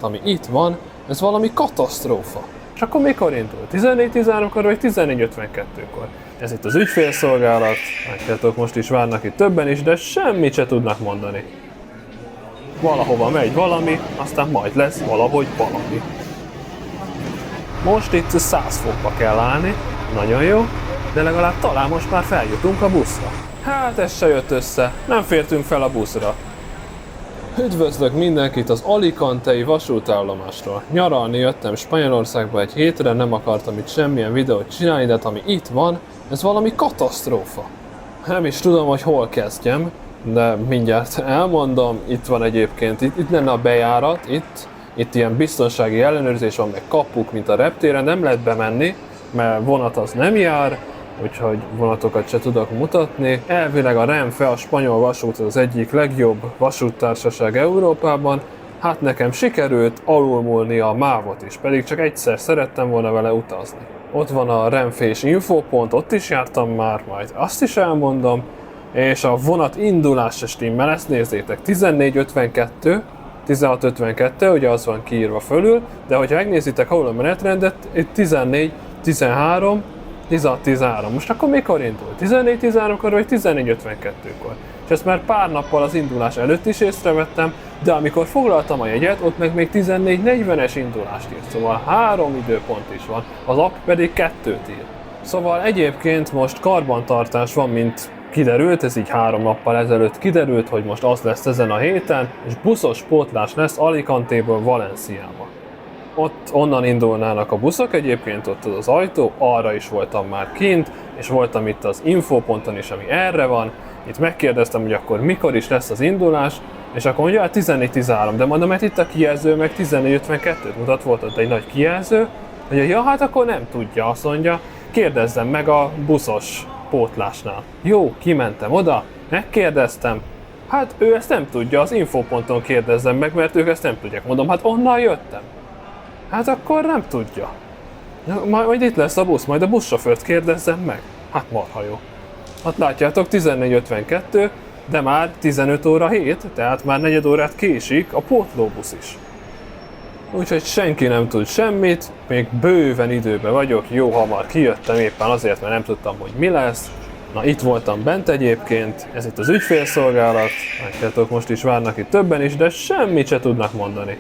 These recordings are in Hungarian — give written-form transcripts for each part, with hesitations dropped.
Ami itt van, ez valami katasztrófa. És akkor mikor indul? 14:13-kor vagy 14:52-kor? Ez itt az ügyfélszolgálat, látjátok, most is várnak itt többen is, de semmit se tudnak mondani. Valahova megy valami, aztán majd lesz valahogy valami. Most itt 100 fokba kell állni, nagyon jó, de legalább talán most már feljutunk a buszra. Hát ez se jött össze, nem fértünk fel a buszra. Üdvözlök mindenkit az Alicantei vasútállomásról. Nyaralni jöttem Spanyolországba egy hétre, nem akartam itt semmilyen videót csinálni, de ami itt van, ez valami katasztrófa. Nem is tudom, hogy hol kezdjem, de mindjárt elmondom. Itt van egyébként, itt lenne a bejárat, itt ilyen biztonsági ellenőrzés van, meg kapuk, mint a reptéren, nem lehet bemenni, mert vonat az nem jár, úgyhogy vonatokat se tudok mutatni. Elvileg a Renfe, a spanyol vasút az egyik legjobb vasúttársaság Európában. Hát nekem sikerült alulmúlni a MÁV-ot is, pedig csak egyszer szerettem volna vele utazni. Ott van a Renfés infópont, ott is jártam már, majd azt is elmondom. És a vonat indulás se stimmel, ezt nézzétek, 14:52, 16:52, ugye az van kiírva fölül, de hogyha megnézitek ahol a menetrendet, itt 14, 13, 16:13. Most akkor mikor indul? 14:13-kor vagy 14:52-kor? És ezt már pár nappal az indulás előtt is észrevettem, de amikor foglaltam a jegyet, ott meg még 14:40-es indulást írt, szóval 3 időpont is van, az app pedig 2-t ír. Szóval egyébként most karbantartás van, mint kiderült, ez így 3 nappal ezelőtt kiderült, hogy most az lesz ezen a héten, és buszos pótlás lesz Alicantéből Valenciába. Ott onnan indulnának a buszok, egyébként ott az ajtó, arra is voltam már kint, és voltam itt az infóponton is, ami erre van. Itt megkérdeztem, hogy akkor mikor is lesz az indulás, és akkor mondja, hát 14:13, de mondom, mert itt a kijelző meg 14:52-t mutat, volt ott egy nagy kijelző, hogy ja, hát akkor nem tudja, azt mondja, kérdezzem meg a buszos pótlásnál. Jó, kimentem oda, megkérdeztem, hát ő ezt nem tudja, az infóponton kérdezzem meg, mert ők ezt nem tudják. Mondom, hát onnan jöttem. Hát akkor nem tudja. Majd itt lesz a busz, majd a buszsofőrt kérdezzem meg. Hát marha jó. Hát látjátok, 14:52, de már 15:07, tehát már 4 órát késik a pótlóbusz is. Úgyhogy senki nem tud semmit, még bőven időben vagyok, jó hamar kijöttem éppen azért, mert nem tudtam, hogy mi lesz. Na, itt voltam bent egyébként, ez itt az ügyfélszolgálat, látjátok, most is várnak itt többen is, de semmit se tudnak mondani.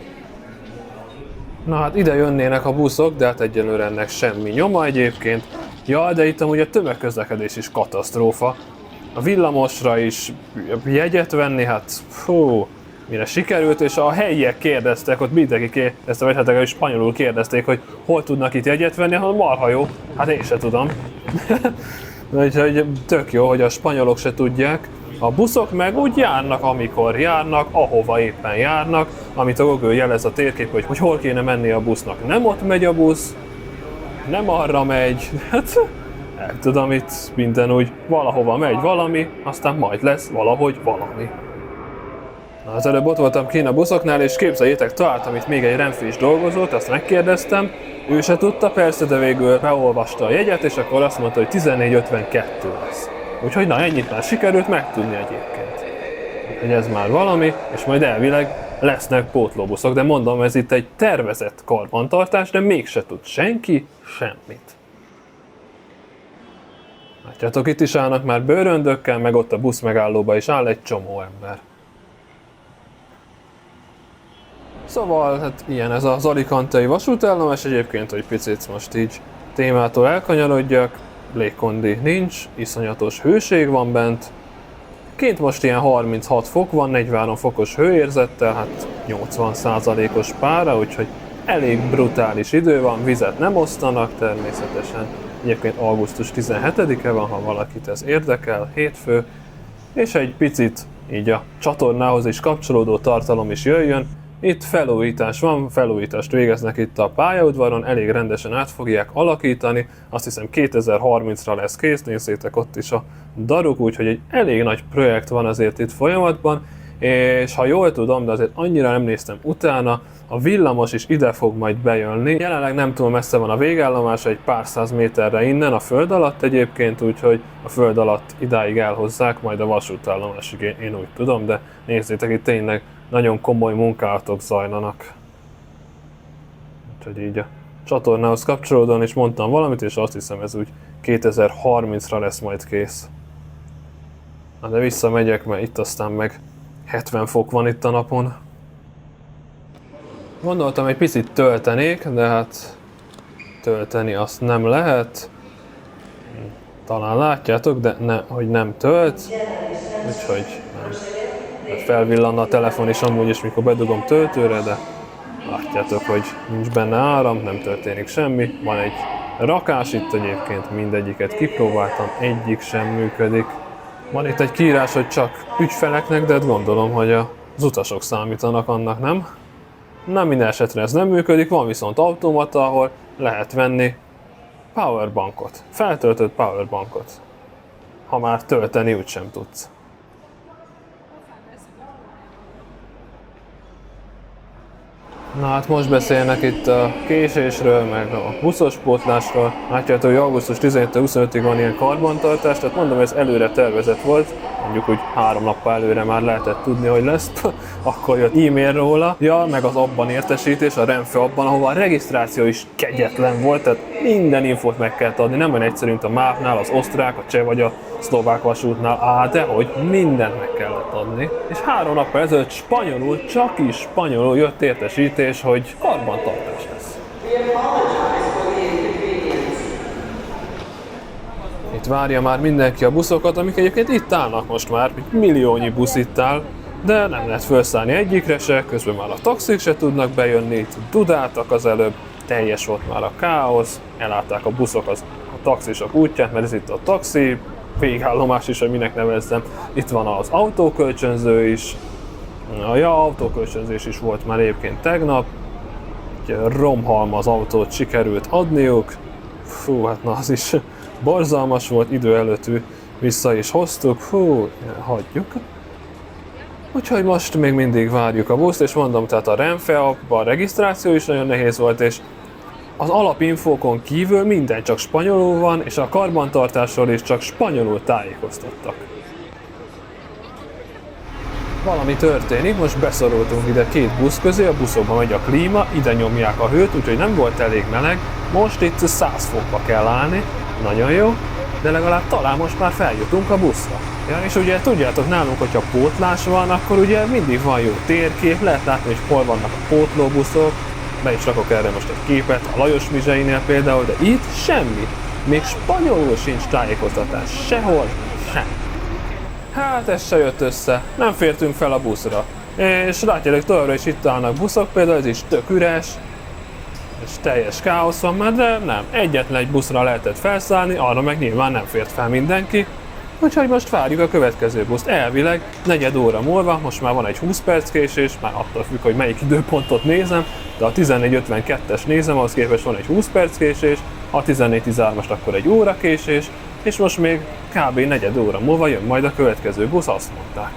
Na hát ide jönnének a buszok, de hát egyelőre ennek semmi nyoma egyébként. Ja, de itt amúgy a tömegközlekedés is katasztrófa. A villamosra is jegyet venni, hát fú, mire sikerült, és a helyiek kérdeztek, ott mindenki kérdezte, vagy hát legalábbis spanyolul kérdezték, hogy hol tudnak itt jegyet venni, hanem marha jó, hát én se tudom. Úgyhogy tök jó, hogy a spanyolok se tudják. A buszok meg úgy járnak, amikor járnak, ahova éppen járnak, amit a Google jelez a térkép, hogy hol kéne menni a busznak. Nem ott megy a busz, nem arra megy, hát nem tudom, itt minden úgy valahova megy valami, aztán majd lesz valahogy valami. Na, az előbb ott voltam kint a buszoknál, és képzeljétek, találtam itt még egy renfés dolgozót, azt megkérdeztem, ő se tudta persze, de végül beolvasta a jegyet, és akkor azt mondta, hogy 14:52 lesz. Úgyhogy na, ennyit már sikerült megtudni egyébként. Hogy ez már valami, és majd elvileg lesznek pótlóbuszok, de mondom, ez itt egy tervezett karbantartás, de mégse tud senki semmit. Látjátok, itt is állnak már bőröndökkel, meg ott a busz megállóba is áll egy csomó ember. Szóval, hát ilyen ez az Alicantei vasútállomás egyébként, hogy picit most így témától elkanyarodjak. Légkondi nincs, iszonyatos hőség van bent. Kint most ilyen 36 fok van, 43 fokos hőérzettel, hát 80%-os pára, úgyhogy elég brutális idő van, vizet nem osztanak természetesen. Egyébként augusztus 17-e van, ha valakit ez érdekel, hétfő. És egy picit így a csatornához is kapcsolódó tartalom is jöjjön. Itt felújítás van, felújítást végeznek itt a pályaudvaron, elég rendesen át fogják alakítani, azt hiszem 2030-ra lesz kész, nézzétek ott is a daruk, úgyhogy egy elég nagy projekt van azért itt folyamatban, és ha jól tudom, de azért annyira nem néztem utána, a villamos is ide fog majd bejönni. Jelenleg nem túl messze van a végállomás, egy pár száz méterre innen, a föld alatt egyébként, úgyhogy a föld alatt idáig elhozzák, majd a vasútállomásig, én úgy tudom, de nézzétek, itt tényleg nagyon komoly munkálatok zajlanak. Úgyhogy így a csatornához kapcsolódóan is mondtam valamit, és azt hiszem ez úgy 2030-ra lesz majd kész. Na de visszamegyek, mert itt aztán meg 70 fok van itt a napon. Gondoltam, egy picit töltenék, de hát tölteni azt nem lehet. Talán látjátok, de hogy nem tölt. Úgyhogy nem. Felvillanna a telefon is amúgy is, mikor bedugom töltőre, de látjátok, hogy nincs benne áram, nem történik semmi. Van egy rakás itt egyébként, mindegyiket kipróbáltam, egyik sem működik. Van itt egy kiírás, hogy csak ügyfeleknek, de gondolom, hogy az utasok számítanak annak, nem? Nem, minden esetre ez nem működik, van viszont automata, ahol lehet venni powerbankot, feltöltött powerbankot, ha már tölteni úgysem tudsz. Na hát most beszélnek itt a késésről, meg a buszos pótlásról. Látjátok, hogy augusztus 17-25-ig van ilyen karbantartás, tehát mondom, ez előre tervezett volt. Mondjuk úgy 3 nappal előre már lehetett tudni, hogy lesz. Akkor jött e-mail róla. Ja, meg az abban értesítés, a Renfe abban, ahova a regisztráció is kegyetlen volt, tehát minden infót meg kellett adni, nem olyan egyszerű, mint a MÁV-nál, az osztrák, a cseh vagy a szlovák vasútnál, dehogy mindent meg kellett adni. És 3 nappal ezelőtt spanyolul, csak is spanyolul jött értesítés, hogy karbantartás lesz. Itt várja már mindenki a buszokat, amik egyébként itt állnak most már, milliónyi busz itt áll, de nem lehet felszállni egyikre se, közben már a taxik se tudnak bejönni, itt dudáltak az előbb, teljes volt már a káosz, elállták a buszok a taxisok útját, mert ez itt a taxi, végállomás is, hogy minek nevezzem, itt van az autókölcsönző is, autókölcsönzés is volt már egyébként tegnap, romhalmaz autót sikerült adniuk, hát na az is borzalmas volt, idő előtt vissza is hoztuk, hagyjuk. Úgyhogy most még mindig várjuk a buszt, és mondom, tehát a Renfe appban a regisztráció is nagyon nehéz volt, és az alapinfókon kívül minden csak spanyolul van, és a karbantartásról is csak spanyolul tájékoztattak. Valami történik, most beszorultunk ide 2 busz közé, a buszokban megy a klíma, ide nyomják a hőt, úgyhogy nem volt elég meleg, most itt 100 fokba kell állni, nagyon jó, de legalább talán most már feljutunk a buszra. Ja, és ugye tudjátok nálunk, hogyha pótlás van, akkor ugye mindig van jó térkép, lehet látni, hogy hol vannak a pótlóbuszok, be is rakok erre most egy képet, a Lajos Mizseinél például, de itt semmi, még spanyolul sincs tájékoztatás, sehol, sem. Hát ez se jött össze, nem fértünk fel a buszra. És látjátok, továbbra is itt állnak buszok, például ez is tök üres, és teljes káosz van már, de nem, egyetlen egy buszra lehetett felszállni, arra meg nyilván nem fért fel mindenki. Úgyhogy most várjuk a következő buszt. Elvileg 4 óra múlva, most már van egy 20 perc késés, már attól függ, hogy melyik időpontot nézem, de a 14:52-es nézem, ahhoz képest van egy 20 perc késés, a 14:13-ast akkor egy óra késés, és most még kb. 4 óra múlva jön majd a következő busz, azt mondták.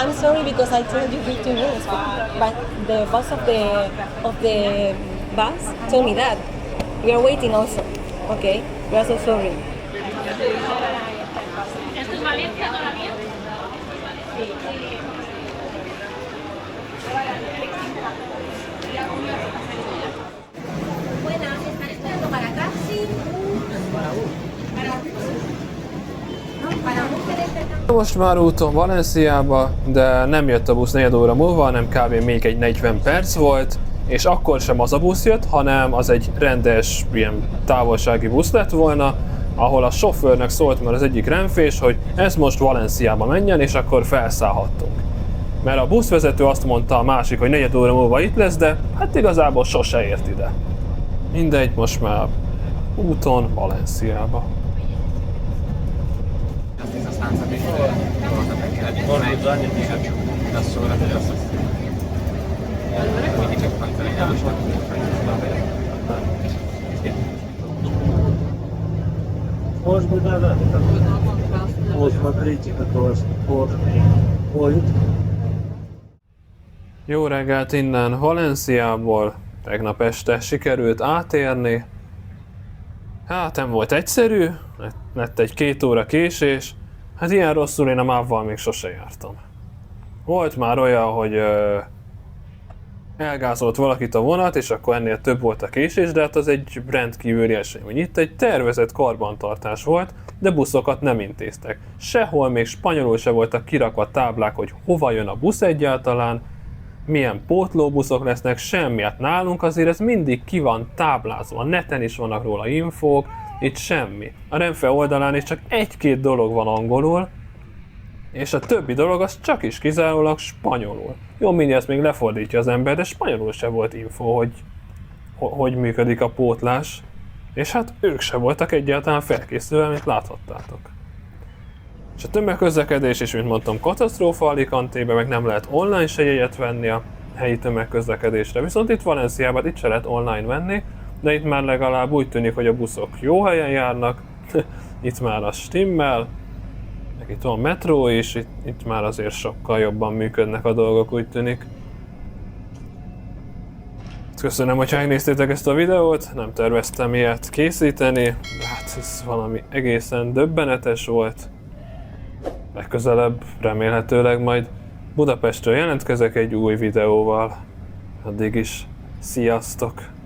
I'm sorry because I told you 15 minutes, but the boss of the bus told me that. We are waiting also. Okay, we are so sorry. ¿Esto es Valencia todavía? Buenas, ¿están esperando para taxi? Para mujeres. Most már úton Valenciába, de nem jött a busz 4 óra múlva, hanem kb. Még egy 40 perc volt, és akkor sem az a busz jött, hanem az egy rendes, ilyen távolsági busz lett volna, ahol a sofőrnek szólt már az egyik renfés, hogy ez most Valenciába menjen, és akkor felszállhattunk. Mert a buszvezető azt mondta a másik, hogy 4 óra múlva itt lesz, de hát igazából sose ért ide. Mindegy, most már úton Valenciába. Может быть, да. Вот смотрите, какой спорт. Ходит. Jó reggelt innen Valenciából, tegnap este sikerült átérni. Hát nem volt egyszerű, lett egy 2 óra késés, Hát ilyen rosszul én a mávval még sose jártam. Volt már olyan, hogy elgázolt valakit a vonat, és akkor ennél több volt a késés, de hát az egy rendkívüli esemény. Itt egy tervezett karbantartás volt, de buszokat nem intéztek. Sehol még spanyolul se voltak kirakva táblák, hogy hova jön a busz egyáltalán, milyen pótlóbuszok lesznek, semmi. Hát nálunk azért ez mindig ki van táblázva, a neten is vannak róla infók, itt semmi. A Renfe oldalán is csak egy-két dolog van angolul, és a többi dolog az csak is kizárólag spanyolul. Jó, mindjárt még lefordítja az ember, de spanyolul se volt info, hogy működik a pótlás. És hát ők se voltak egyáltalán felkészülve, mint láthattátok. És a tömegközlekedés is, mint mondtam, katasztrófa Alicante-be, meg nem lehet online se jegyet venni a helyi tömegközlekedésre. Viszont itt Valenciában itt se lehet online venni, de itt már legalább úgy tűnik, hogy a buszok jó helyen járnak. Itt már a stimmel, meg itt van metró is, itt már azért sokkal jobban működnek a dolgok, úgy tűnik. Köszönöm, hogy megnéztétek ezt a videót, nem terveztem ilyet készíteni, de hát ez valami egészen döbbenetes volt. Legközelebb remélhetőleg majd Budapestről jelentkezek egy új videóval. Addig is sziasztok!